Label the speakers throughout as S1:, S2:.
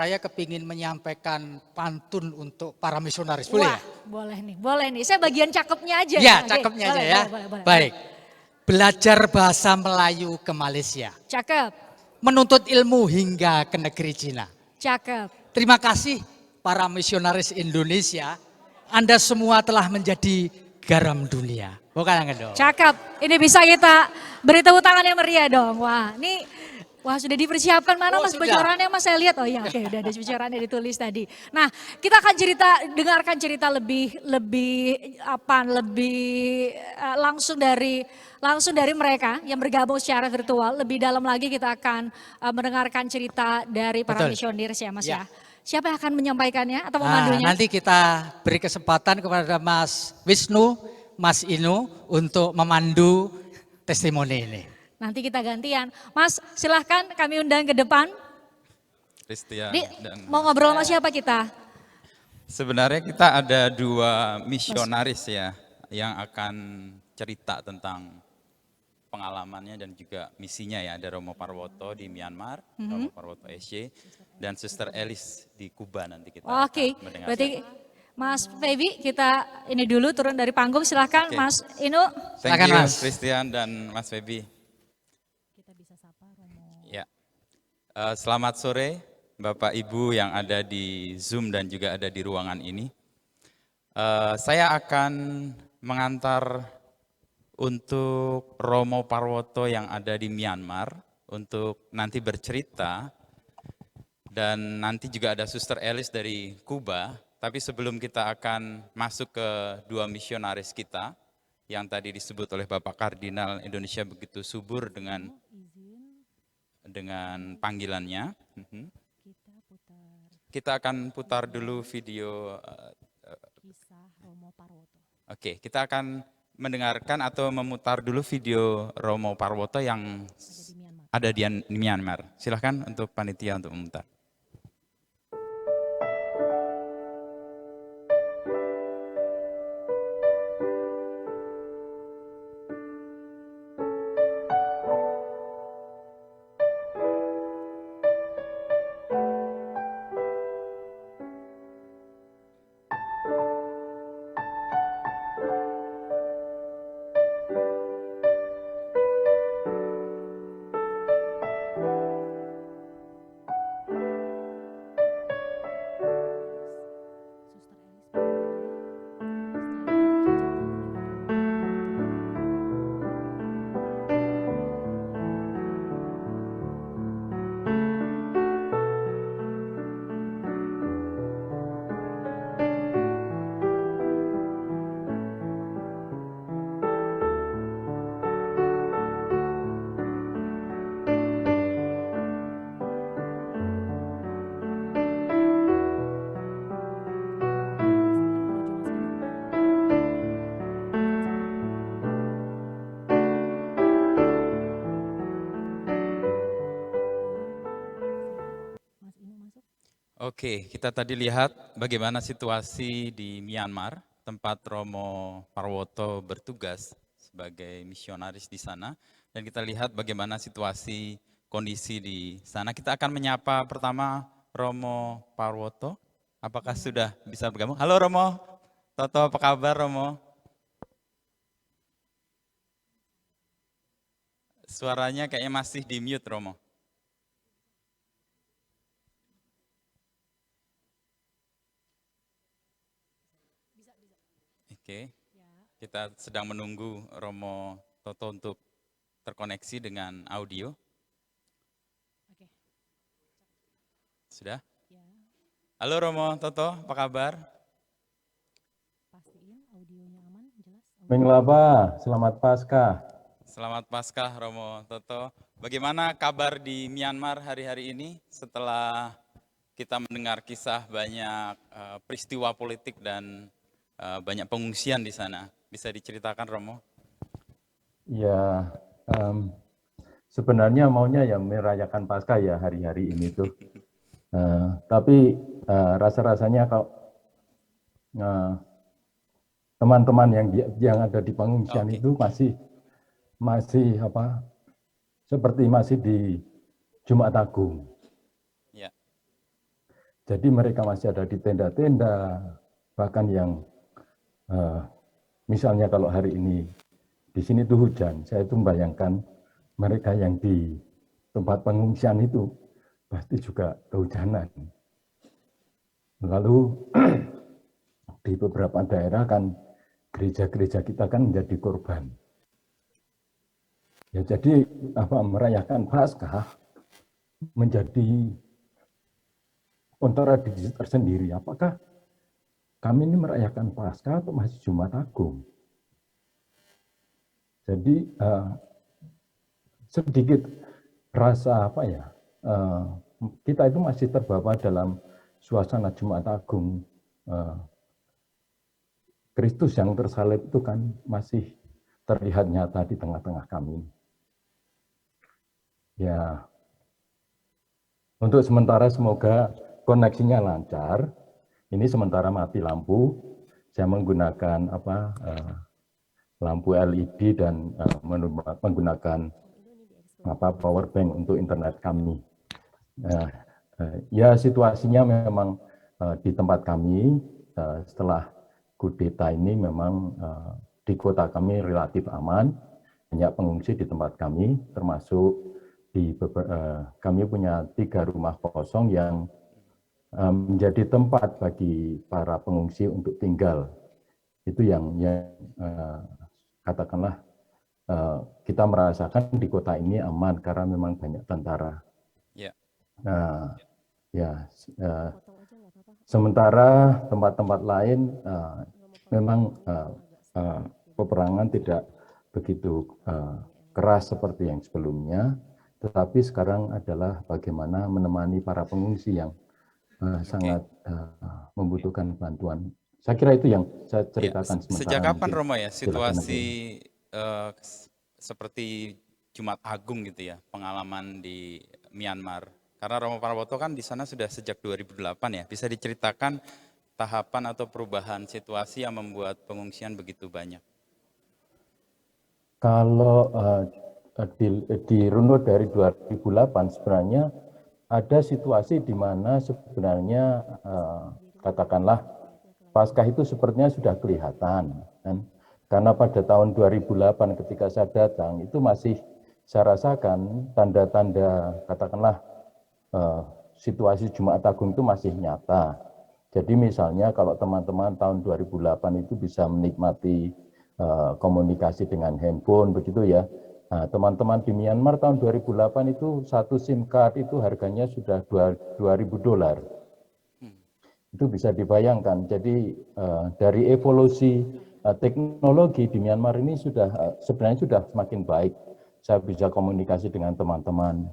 S1: Saya kepingin menyampaikan pantun untuk para misionaris, boleh
S2: Wah,
S1: ya?
S2: boleh nih. Saya bagian cakepnya aja
S1: Ya,
S2: ya. Oke,
S1: cakepnya aja
S2: boleh,
S1: ya.
S2: boleh.
S1: Baik, belajar bahasa Melayu ke Malaysia,
S2: Cakep,
S1: menuntut ilmu hingga ke negeri Cina.
S2: cakep.
S1: Terima kasih para misionaris Indonesia, Anda semua telah menjadi garam dunia. Bukan yang dong.
S2: Cakep. Ini bisa kita beri tepuk tangan yang meriah dong. Wah, sudah dipersiapkan mana
S1: Oh,
S2: Mas
S1: sudah.
S2: bocorannya Mas, saya lihat. Oh iya, oke, udah ada bocorannya ditulis tadi. Nah, kita akan dengarkan cerita langsung dari mereka yang bergabung secara virtual. Lebih dalam lagi kita akan mendengarkan cerita dari para
S1: Betul.
S2: misionaris ya Mas
S1: Ya.
S2: ya. Siapa yang akan menyampaikannya atau
S1: Nah,
S2: memandunya?
S1: nanti kita beri kesempatan kepada Mas Wisnu, Mas Inu untuk memandu testimoni ini.
S2: Nanti kita gantian. Mas, silahkan kami undang ke depan.
S3: Christian dan
S2: Mau ngobrol sama siapa kita?
S3: sebenarnya kita ada dua misionaris ya yang akan cerita tentang pengalamannya dan juga misinya ya. Ada Romo Parwoto di Myanmar, Romo Parwoto SC, dan Sister Elis di Kuba nanti kita
S2: Oke,
S3: akan mendengarkan.
S2: berarti Mas Feby kita ini dulu turun dari panggung. Silahkan
S3: Oke.
S2: Mas Inu.
S3: Thank
S1: Silakan,
S3: you
S1: Mas.
S3: Christian dan Mas Febi.
S2: Kita bisa sapa Romo.
S3: Ya. Selamat sore Bapak Ibu yang ada di Zoom dan juga ada di ruangan ini. Saya akan mengantar untuk Romo Parwoto yang ada di Myanmar untuk nanti bercerita, dan nanti juga ada Suster Elis dari Kuba. Tapi sebelum kita akan masuk ke dua misionaris kita yang tadi disebut oleh Bapak Kardinal, Indonesia begitu subur dengan panggilannya. Kita akan putar dulu video.
S2: Kisah Romo Parwoto.
S3: Oke, kita akan mendengarkan atau memutar dulu video Romo Parwoto yang ada di Myanmar. Silahkan untuk panitia untuk memutar. Oke, kita tadi lihat bagaimana situasi di Myanmar, tempat Romo Parwoto bertugas sebagai misionaris di sana. Dan kita lihat bagaimana situasi kondisi di sana. Kita akan menyapa pertama Romo Parwoto. Apakah sudah bisa bergabung? Halo Romo, Toto apa kabar Romo? Suaranya kayaknya masih di mute Romo. Oke, kita sedang menunggu Romo Toto untuk terkoneksi dengan audio.
S2: Oke.
S3: Sudah? Halo Romo Toto, apa kabar?
S2: Pastiin audionya aman, jelas.
S4: Menglaba, selamat Paskah.
S3: Selamat Paskah Romo Toto. Bagaimana kabar di Myanmar hari-hari ini setelah kita mendengar kisah banyak peristiwa politik dan banyak pengungsian di sana? Bisa diceritakan Romo?
S4: Ya, sebenarnya maunya ya merayakan Paskah ya hari-hari ini tuh. Tapi rasa-rasanya kalau teman-teman yang ada di pengungsian itu masih apa? Seperti masih di Jumat Agung.
S3: Ya.
S4: Jadi mereka masih ada di tenda-tenda, bahkan yang misalnya kalau hari ini di sini tuh hujan, saya itu membayangkan mereka yang di tempat pengungsian itu pasti juga kehujanan. Lalu di beberapa daerah kan gereja-gereja kita kan menjadi korban. Ya jadi merayakan Paskah menjadi kontradiksi tersendiri. Apakah kami ini merayakan Paskah atau masih Jumat Agung? Jadi sedikit rasa kita itu masih terbawa dalam suasana Jumat Agung. Kristus yang tersalib itu kan masih terlihat nyata di tengah-tengah kami. Ya, untuk sementara semoga koneksinya lancar. Ini sementara mati lampu, saya menggunakan lampu LED dan menggunakan power bank untuk internet kami. Ya situasinya memang di tempat kami setelah kudeta ini memang di kota kami relatif aman, banyak pengungsi di tempat kami, termasuk kami punya 3 rumah kosong yang menjadi tempat bagi para pengungsi untuk tinggal. Itu yang katakanlah kita merasakan di kota ini aman karena memang banyak tentara.
S3: Ya.
S4: Sementara tempat-tempat lain memang peperangan tidak begitu keras seperti yang sebelumnya, tetapi sekarang adalah bagaimana menemani para pengungsi yang sangat membutuhkan bantuan. Saya kira itu yang saya ceritakan sementara.
S3: Sejak kapan
S4: mungkin.
S3: Romo ya situasi seperti Jumat Agung gitu ya, pengalaman di Myanmar? Karena Romo Prawoto kan di sana sudah sejak 2008 ya. Bisa diceritakan tahapan atau perubahan situasi yang membuat pengungsian begitu banyak?
S4: Kalau dirunut dari 2008 sebenarnya ada situasi di mana sebenarnya katakanlah Paskah itu sepertinya sudah kelihatan, kan? Karena pada tahun 2008 ketika saya datang itu masih saya rasakan tanda-tanda katakanlah situasi Jumat Agung itu masih nyata. Jadi misalnya kalau teman-teman tahun 2008 itu bisa menikmati komunikasi dengan handphone begitu ya. Nah, teman-teman di Myanmar tahun 2008 itu satu SIM card itu harganya sudah $2.000. Itu bisa dibayangkan. Jadi dari evolusi teknologi di Myanmar ini sebenarnya sudah semakin baik. Saya bisa komunikasi dengan teman-teman.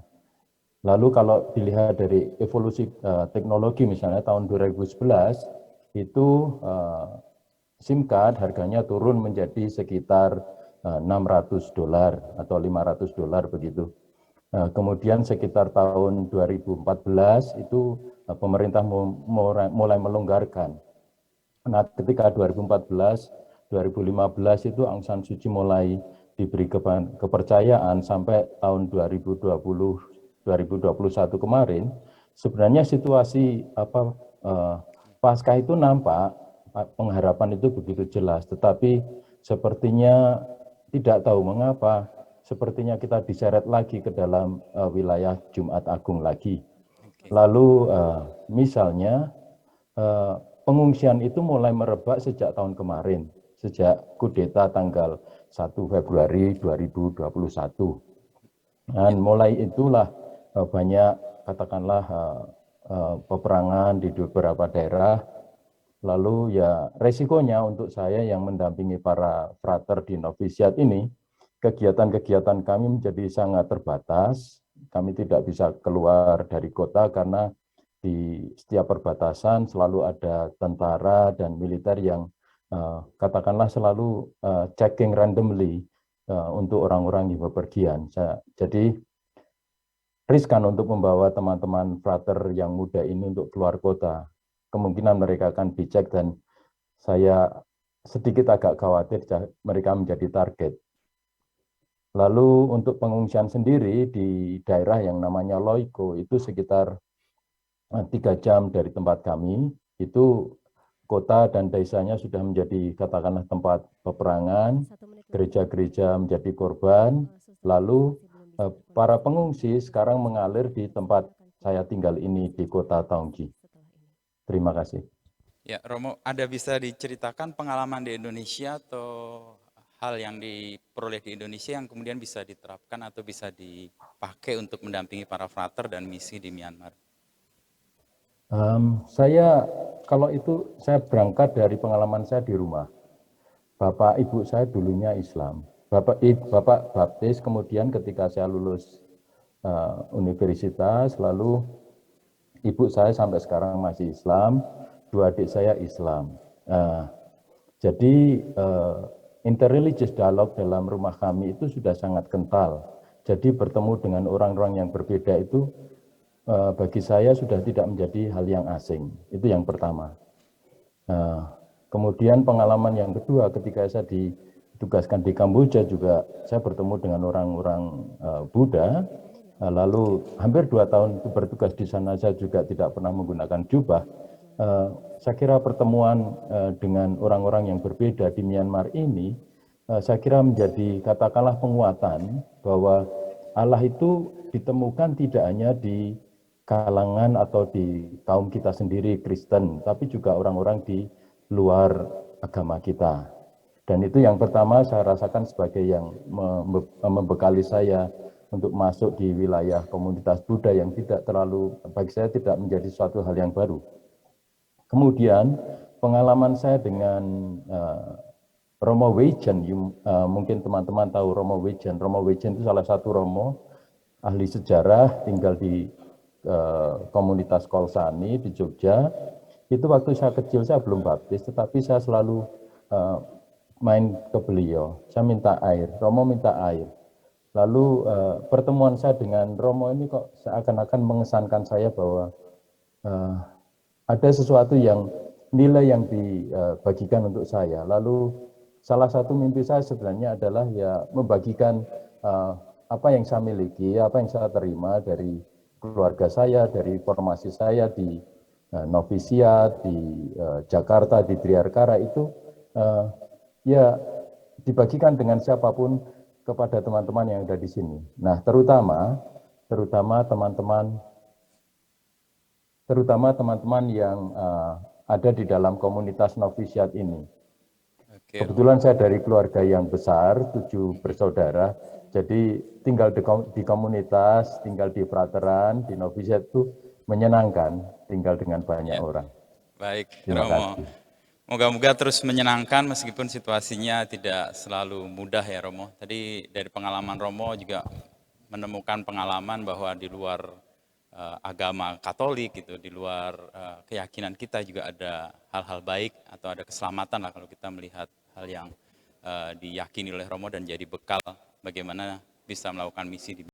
S4: Lalu kalau dilihat dari evolusi teknologi misalnya tahun 2011 itu SIM card harganya turun menjadi sekitar $600 atau $500 begitu. Kemudian sekitar tahun 2014 itu pemerintah mulai melonggarkan. Nah, ketika 2014, 2015 itu Aung San Suu Kyi mulai diberi kepercayaan sampai tahun 2020, 2021 kemarin, sebenarnya situasi Paskah itu nampak pengharapan itu begitu jelas, tetapi sepertinya tidak tahu mengapa, sepertinya kita diseret lagi ke dalam wilayah Jumat Agung lagi. Lalu misalnya pengungsian itu mulai merebak sejak tahun kemarin, sejak kudeta tanggal 1 Februari 2021. Dan mulai itulah banyak katakanlah peperangan di beberapa daerah. Lalu ya resikonya untuk saya yang mendampingi para frater di novisiat ini, kegiatan-kegiatan kami menjadi sangat terbatas. Kami tidak bisa keluar dari kota karena di setiap perbatasan selalu ada tentara dan militer yang katakanlah selalu checking randomly untuk orang-orang yang bepergian. Jadi riskan untuk membawa teman-teman frater yang muda ini untuk keluar kota. Kemungkinan mereka akan dicek dan saya sedikit agak khawatir mereka menjadi target. Lalu untuk pengungsian sendiri di daerah yang namanya Loiko itu sekitar 3 jam dari tempat kami, itu kota dan desanya sudah menjadi katakanlah tempat peperangan, gereja-gereja menjadi korban, lalu para pengungsi sekarang mengalir di tempat saya tinggal ini di kota Taungji. Terima kasih.
S3: Ya, Romo, ada bisa diceritakan pengalaman di Indonesia atau hal yang diperoleh di Indonesia yang kemudian bisa diterapkan atau bisa dipakai untuk mendampingi para frater dan misi di Myanmar?
S4: Kalau itu saya berangkat dari pengalaman saya di rumah. Bapak ibu saya dulunya Islam. Bapak baptis, kemudian ketika saya lulus universitas, lalu ibu saya sampai sekarang masih Islam, 2 adik saya Islam. Jadi interreligious dialog dalam rumah kami itu sudah sangat kental. Jadi bertemu dengan orang-orang yang berbeda itu bagi saya sudah tidak menjadi hal yang asing. Itu yang pertama. Kemudian pengalaman yang kedua ketika saya ditugaskan di Kamboja juga saya bertemu dengan orang-orang Buddha. Lalu hampir 2 tahun itu bertugas di sana saya juga tidak pernah menggunakan jubah. Saya kira pertemuan dengan orang-orang yang berbeda di Myanmar ini saya kira menjadi katakanlah penguatan bahwa Allah itu ditemukan tidak hanya di kalangan atau di kaum kita sendiri Kristen, tapi juga orang-orang di luar agama kita. Dan itu yang pertama saya rasakan sebagai yang membekali saya untuk masuk di wilayah komunitas Buddha yang tidak terlalu, bagi saya tidak menjadi suatu hal yang baru. Kemudian pengalaman saya dengan Romo Wejen, mungkin teman-teman tahu Romo Wejen. Romo Wejen itu salah satu Romo ahli sejarah, tinggal di komunitas Kolsani di Jogja. Itu waktu saya kecil saya belum baptis, tetapi saya selalu main ke beliau. Saya minta air, Romo minta air. Lalu pertemuan saya dengan Romo ini kok seakan-akan mengesankan saya bahwa ada sesuatu yang nilai yang dibagikan untuk saya. Lalu salah satu mimpi saya sebenarnya adalah ya membagikan apa yang saya miliki, apa yang saya terima dari keluarga saya, dari formasi saya di novisiat, di Jakarta, di Triarkara itu ya dibagikan dengan siapapun kepada teman-teman yang ada di sini. Nah, terutama teman-teman yang ada di dalam komunitas novisiat ini.
S3: Oke,
S4: Kebetulan saya dari keluarga yang besar, 7 bersaudara, jadi tinggal di komunitas, tinggal di frateran, di novisiat itu menyenangkan, tinggal dengan banyak orang.
S3: baik,
S4: Terima
S3: Romo.
S4: kasih.
S3: Moga-moga terus menyenangkan meskipun situasinya tidak selalu mudah ya Romo. Tadi dari pengalaman Romo juga menemukan pengalaman bahwa di luar agama Katolik gitu, di luar keyakinan kita juga ada hal-hal baik atau ada keselamatan lah kalau kita melihat hal yang diyakini oleh Romo dan jadi bekal bagaimana bisa melakukan misi di